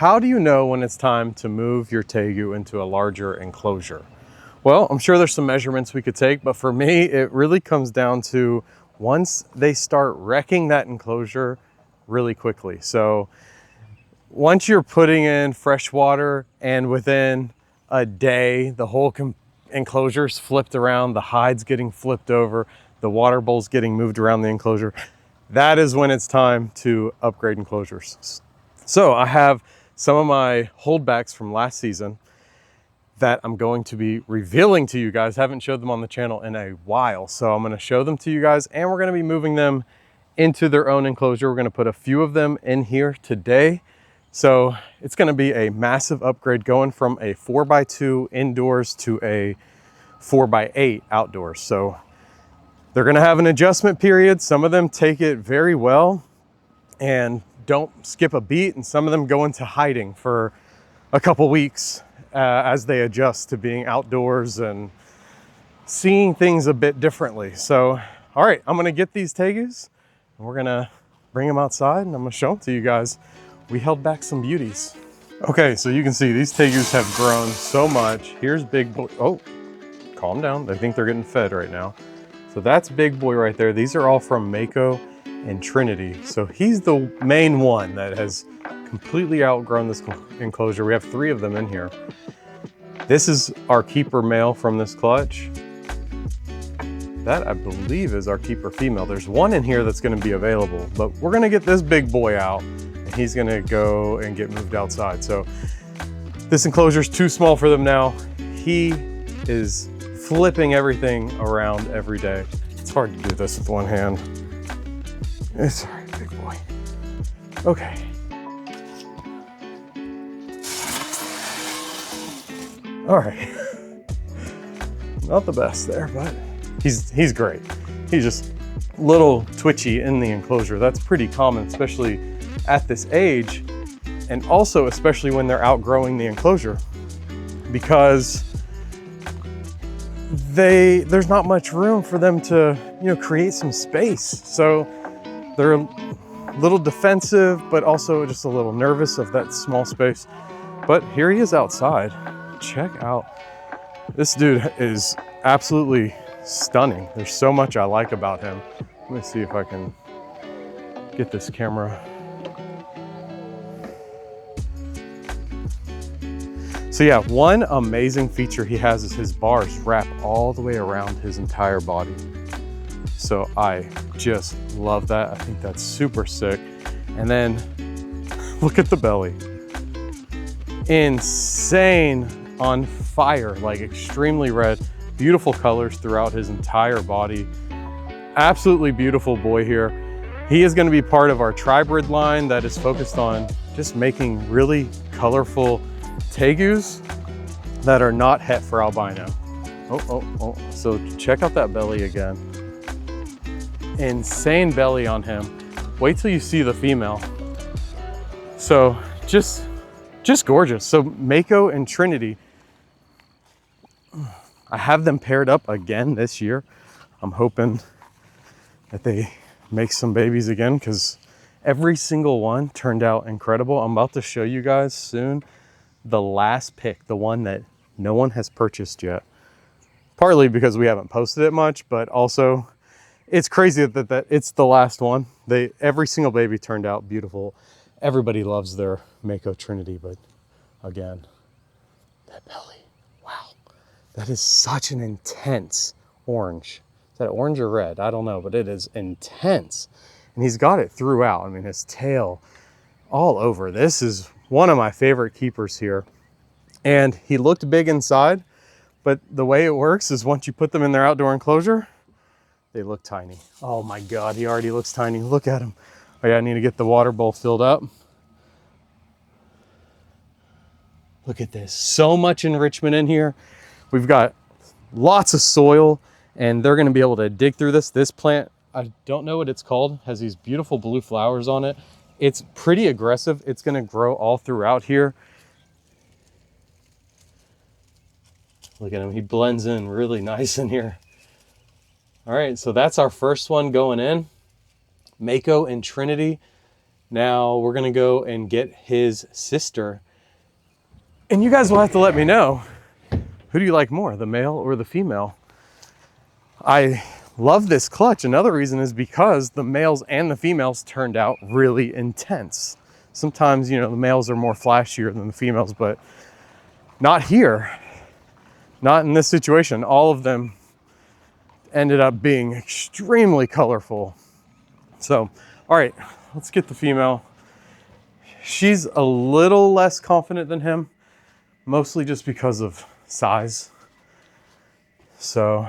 How do you know when it's time to move your tegu into a larger enclosure? Well, I'm sure there's some measurements we could take, but for me, it really comes down to once they start wrecking that enclosure really quickly. So once you're putting in fresh water and within a day, the whole enclosure's flipped around, the hide's getting flipped over, the water bowl's getting moved around the enclosure, that is when it's time to upgrade enclosures. So I have some of my holdbacks from last season that I'm going to be revealing to you guys. Haven't showed them on the channel in a while. So I'm gonna show them to you guys and we're gonna be moving them into their own enclosure. We're gonna put a few of them in here today. So it's gonna be a massive upgrade going from a 4x2 indoors to a 4x8 outdoors. So they're gonna have an adjustment period. Some of them take it very well and don't skip a beat, and some of them go into hiding for a couple weeks as they adjust to being outdoors and seeing things a bit differently. So, all right, I'm gonna get these tegus and we're gonna bring them outside and I'm gonna show them to you guys. We held back some beauties. Okay, so you can see these tegus have grown so much. Here's Big Boy. Oh, calm down. I think they're getting fed right now. So that's Big Boy right there. These are all from Mako and Trinity. So he's the main one that has completely outgrown this enclosure. We have 3 of them in here. This is our keeper male from this clutch. That I believe is our keeper female. There's one in here that's gonna be available, but we're gonna get this big boy out and he's gonna go and get moved outside. So this enclosure is too small for them now. He is flipping everything around every day. It's hard to do this with one hand. It's all right, big boy. Okay. All right. Not the best there, but he's great. He's just a little twitchy in the enclosure. That's pretty common, especially at this age, and also especially when they're outgrowing the enclosure, because there's not much room for them to, create some space. So they're a little defensive, but also just a little nervous of that small space. But here he is outside. Check out, this dude is absolutely stunning. There's so much I like about him. Let me see if I can get this camera. So yeah, one amazing feature he has is his bars wrap all the way around his entire body. So I just love that. I think that's super sick. And then look at the belly. Insane, on fire, like extremely red, beautiful colors throughout his entire body. Absolutely beautiful boy here. He is gonna be part of our tribrid line that is focused on just making really colorful tegus that are not het for albino. Oh. So check out that belly again. Insane belly on him. Wait till you see the female. So just gorgeous. So Mako and Trinity, I have them paired up again this year. I'm hoping that they make some babies again because every single one turned out incredible. I'm about to show you guys soon the last pick, the one that no one has purchased yet. Partly because we haven't posted it much, but also it's crazy that it's the last one. Every single baby turned out beautiful. Everybody loves their Mako Trinity, but again, that belly, wow. That is such an intense orange. Is that orange or red? I don't know, but it is intense. And he's got it throughout. I mean, his tail all over. This is one of my favorite keepers here. And he looked big inside, but the way it works is once you put them in their outdoor enclosure, they look tiny. Oh my God, he already looks tiny. Look at him. Oh yeah, I need to get the water bowl filled up. Look at this, so much enrichment in here. We've got lots of soil and they're gonna be able to dig through this. This plant, I don't know what it's called, has these beautiful blue flowers on it. It's pretty aggressive. It's gonna grow all throughout here. Look at him, he blends in really nice in here. All right, so that's our first one going in. Mako and Trinity. Now we're gonna go and get his sister. And you guys will have to let me know, who do you like more, the male or the female? I love this clutch. Another reason is because the males and the females turned out really intense. Sometimes, you know, the males are more flashier than the females, but not here. Not in this situation. All of them ended up being extremely colorful. So, all right, let's get the female. She's a little less confident than him, mostly just because of size. So,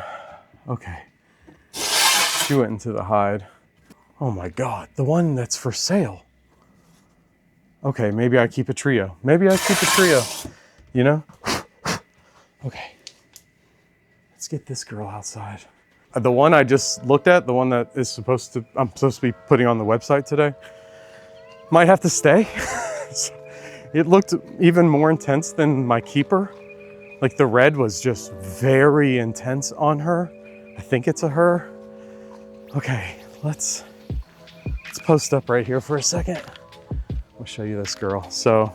okay. She went into the hide. Oh my God, the one that's for sale. Okay, maybe I keep a trio. Maybe I keep a trio, you know? Okay, let's get this girl outside. The one I just looked at, the one that I'm supposed to be putting on the website today, might have to stay. It looked even more intense than my keeper. Like the red was just very intense on her. I think it's a her. Okay, let's post up right here for a second. I'll show you this girl. So,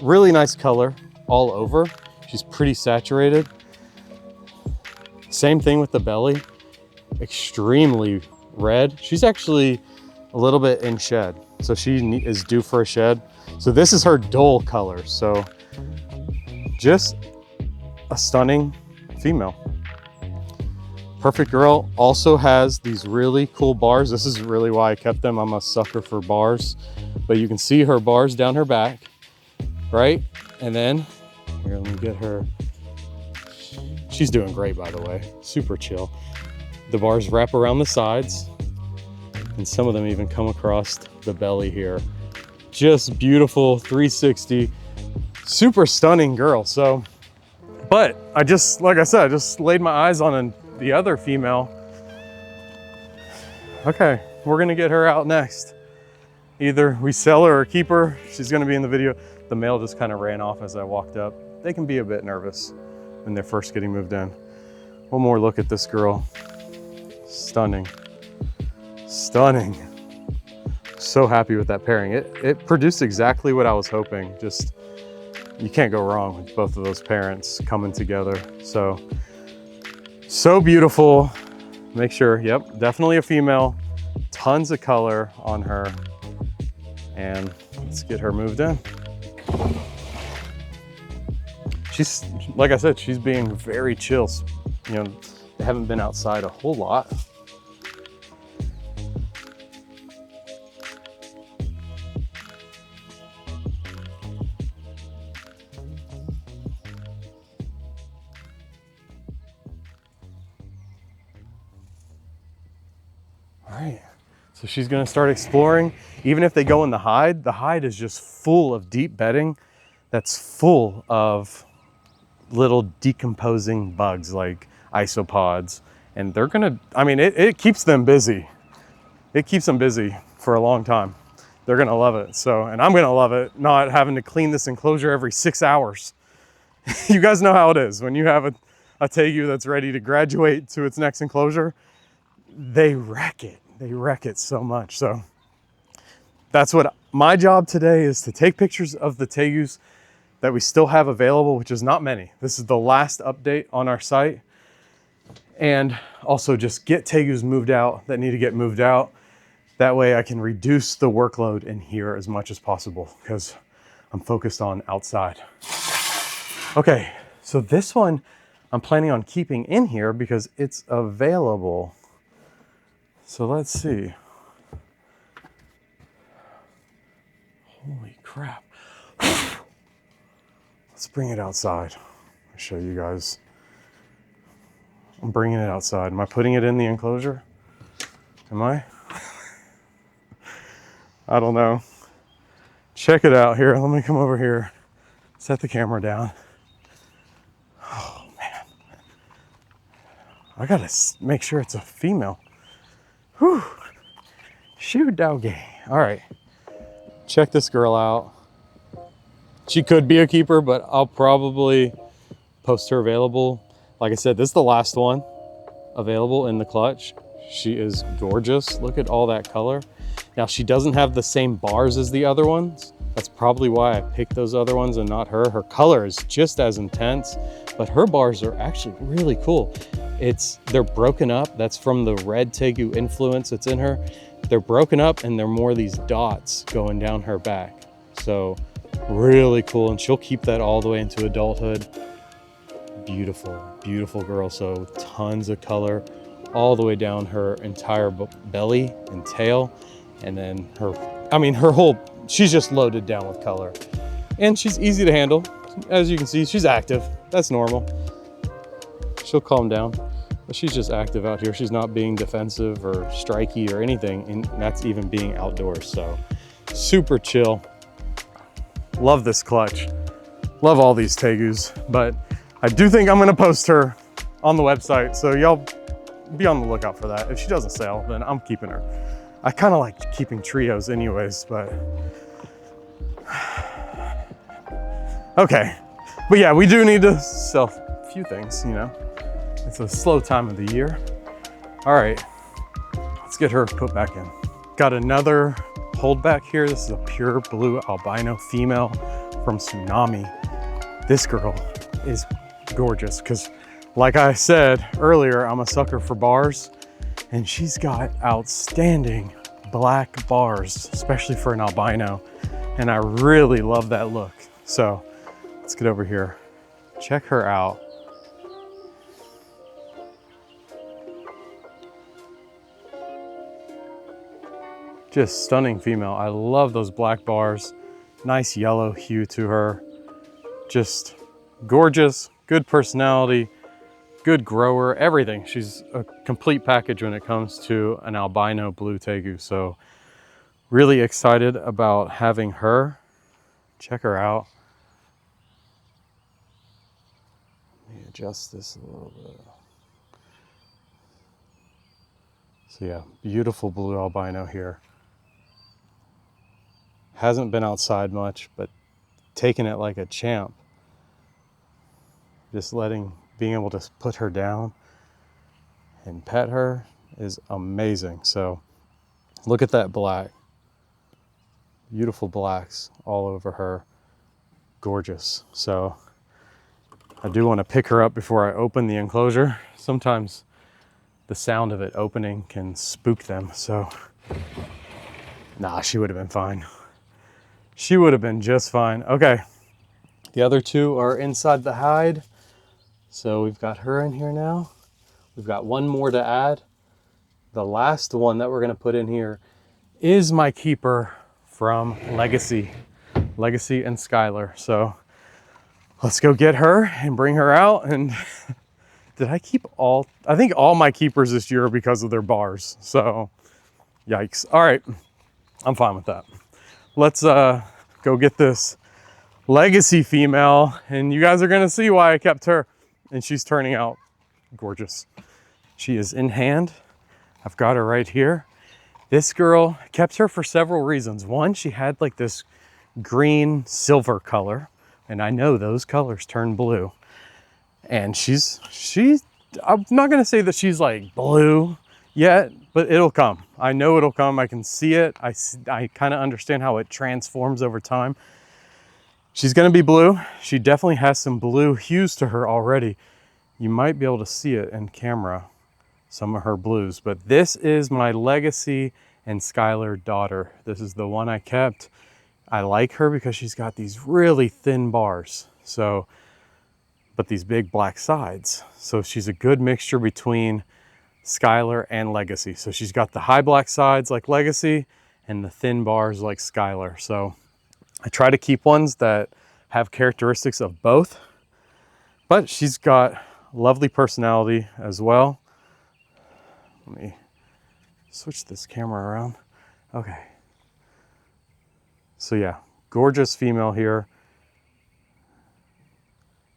really nice color all over. She's pretty saturated. Same thing with the belly, extremely red. She's actually a little bit in shed, so she is due for a shed. So this is her dull color. So just a stunning female. Perfect girl. Also has these really cool bars. This is really why I kept them. I'm a sucker for bars, but you can see her bars down her back, right? And then here, let me get her. She's doing great, by the way, super chill. The bars wrap around the sides and some of them even come across the belly here. Just beautiful 360, super stunning girl. So, but like I said, I just laid my eyes on the other female. Okay, we're gonna get her out next. Either we sell her or keep her. She's gonna be in the video. The male just kind of ran off as I walked up. They can be a bit nervous when they're first getting moved in. One more look at this girl. Stunning, stunning. So happy with that pairing. It produced exactly what I was hoping. Just, you can't go wrong with both of those parents coming together. So beautiful. Make sure, yep, definitely a female. Tons of color on her. And let's get her moved in. She's, like I said, she's being very chill. You know, they haven't been outside a whole lot. All right, so she's gonna start exploring. Even if they go in the hide is just full of deep bedding that's full of little decomposing bugs like isopods. And they're gonna, I mean, it keeps them busy. It keeps them busy for a long time. They're gonna love it. So, and I'm gonna love it, not having to clean this enclosure every 6 hours. You guys know how it is. When you have a tegu that's ready to graduate to its next enclosure, they wreck it. They wreck it so much. So that's what my job today is, to take pictures of the tegus that we still have available, which is not many. This is the last update on our site. And also just get tegus moved out that need to get moved out. That way I can reduce the workload in here as much as possible because I'm focused on outside. Okay, so this one I'm planning on keeping in here because it's available. So let's see. Holy crap. Let's bring it outside. I'll show you guys. I'm bringing it outside. Am I putting it in the enclosure? Am I? I don't know. Check it out here. Let me come over here. Set the camera down. Oh man. I gotta make sure it's a female. Whew. Shoot doggy. All right. Check this girl out. She could be a keeper, but I'll probably post her available. Like I said, this is the last one available in the clutch. She is gorgeous. Look at all that color. Now she doesn't have the same bars as the other ones. That's probably why I picked those other ones and not her. Her color is just as intense, but her bars are actually really cool. They're broken up. That's from the red tegu influence that's in her. They're broken up and they're more these dots going down her back. So really cool. And she'll keep that all the way into adulthood. Beautiful, beautiful girl. So tons of color all the way down her entire belly and tail. And then she's just loaded down with color. And she's easy to handle. As you can see, she's active. That's normal. She'll calm down, but she's just active out here. She's not being defensive or striky or anything, and that's even being outdoors. So super chill. Love this clutch. Love all these tegus, but I do think I'm gonna post her on the website. So y'all be on the lookout for that. If she doesn't sell, then I'm keeping her. I kind of like keeping trios anyways, but okay. But yeah, we do need to sell a few things, you know. It's a slow time of the year. All right, let's get her put back in. Got another holdback here. This is a pure blue albino female from Tsunami. This girl is gorgeous because like I said earlier, I'm a sucker for bars, and she's got outstanding black bars, especially for an albino. And I really love that look. So let's get over here, check her out. Just stunning female. I love those black bars. Nice yellow hue to her. Just gorgeous, good personality, good grower, everything. She's a complete package when it comes to an albino blue tegu. So really excited about having her. Check her out. Let me adjust this a little bit. So yeah, beautiful blue albino here. Hasn't been outside much, but taking it like a champ. Just being able to put her down and pet her is amazing. So look at that black. Beautiful blacks all over her. Gorgeous. So I do want to pick her up before I open the enclosure. Sometimes the sound of it opening can spook them. So nah, she would have been fine. She would have been just fine. Okay, the other two are inside the hide. So we've got her in here now. We've got one more to add. The last one that we're gonna put in here is my keeper from Legacy and Skylar. So let's go get her and bring her out. And did I keep I think all my keepers this year are because of their bars. So yikes. All right, I'm fine with that. Let's go get this Legacy female, and you guys are gonna see why I kept her. And she's turning out gorgeous. She is in hand. I've got her right here. This girl, kept her for several reasons. One, she had like this green silver color, and I know those colors turn blue. And I'm not gonna say that she's like blue yet, but it'll come. I know it'll come. I can see it. I kind of understand how it transforms over time. She's gonna be blue. She definitely has some blue hues to her already. You might be able to see it in camera, some of her blues, but this is my Legacy and Skylar daughter. This is the one I kept. I like her because she's got these really thin bars. So, but these big black sides. So she's a good mixture between Skylar and Legacy. So she's got the high black sides like Legacy and the thin bars like Skylar. So I try to keep ones that have characteristics of both, but she's got lovely personality as well. Let me switch this camera around. Okay. So yeah, gorgeous female here.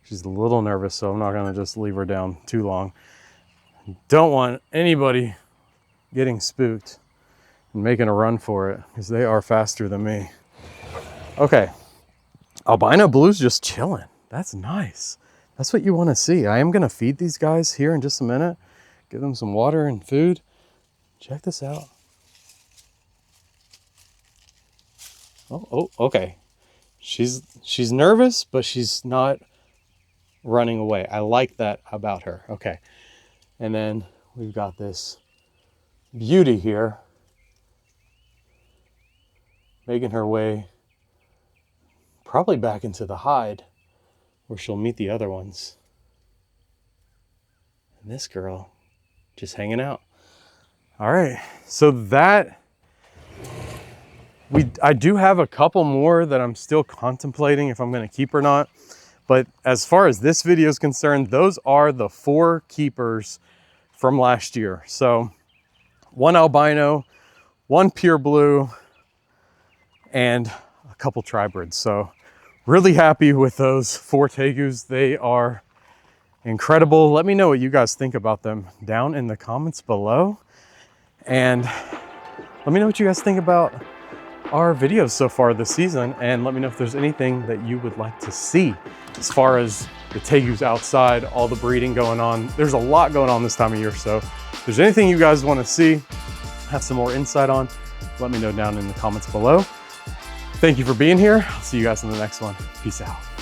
She's a little nervous, so I'm not gonna just leave her down too long. Don't want anybody getting spooked and making a run for it, because they are faster than me. Okay, albino blue's just chilling. That's nice. That's what you want to see. I am going to feed these guys here in just a minute. Give them some water and food. Check this out. Oh, okay. She's nervous, but she's not running away. I like that about her. Okay. And then we've got this beauty here making her way probably back into the hide where she'll meet the other ones. And this girl just hanging out. All right. So I do have a couple more that I'm still contemplating if I'm going to keep or not. But as far as this video is concerned, those are the 4 keepers from last year. So 1 albino, 1 pure blue, and a couple tribrids. So really happy with those 4 tegus. They are incredible. Let me know what you guys think about them down in the comments below. And let me know what you guys think about our videos so far this season, and let me know if there's anything that you would like to see as far as the tegus outside, all the breeding going on. There's a lot going on this time of year, so if there's anything you guys want to see, have some more insight on, let me know down in the comments below. Thank you for being here. I'll see you guys in the next one. Peace out.